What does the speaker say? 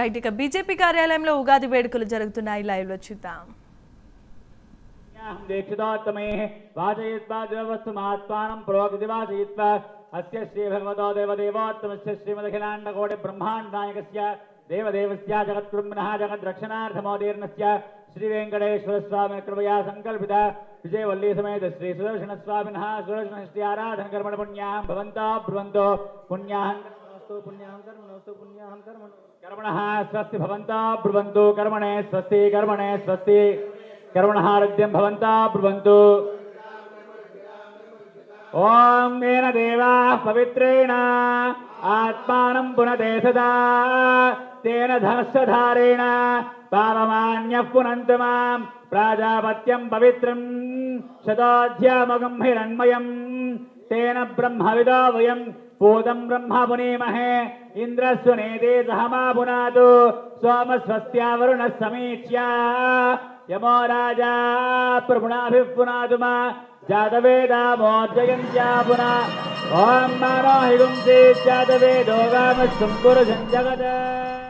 Right ఇక BJP కార్యాలయంలో ఉగాది వేడుకలు జరుగుతున్నాయి లైవ్ లో చూద్దాం. దీక్షితోత్తమే వాచయిత్వా దేవవస్తుమాత్మానం ప్రోగతివాచయిత్వా అస్య శ్రీ భగవతో దేవదేవోత్తమస్య శ్రీమదఖిలాండకోటి బ్రహ్మాండాయకస్య దేవదేవస్య జగద్గురుమ్నః జగద్రక్షణార్థమోదీర్ణస్య శ్రీ వెంకటేశ్వర స్వామి కృపయా సంకల్పిత విజయవల్లి సమేత శ్రీ సుదర్శన స్వామినః సుదర్శనష్టి ఆరాధన కర్మణ పుణ్యాహం భవంతో బ్రువంతో పుణ్యాహం పుణ్యాహం కర్మణోస్తు పుణ్యాహం కర్మణః స్వస్తి భవంతో బ్రువంతో కర్మణే స్వస్తి కర్మణే స్వస్తి कर्मणहारद्यं भवन्ता ब्रुवन्तु। ओम येन देवाः पवित्रेण आत्मानं पुनते सदा तेन धनस्वधारेण पावमान्यः पुनन्तु मां प्राजापत्यं पवित्रं शतोऽध्यामगं हिरण्मयं तेन ब्रह्मविदो वयं पूतं ब्रह्म पुनीमहे इन्द्रस्वनेते सहमा पुनातु सोमस्वस्त्या वरुणः समीक्ष्य यमो राजा प्रपुणाभिपुनातु मा जातवेदा मोर्जयन्त्या पुना ओम मानो हिगुंसे जातवेदो गामस्सुं कुरुषं जगत्।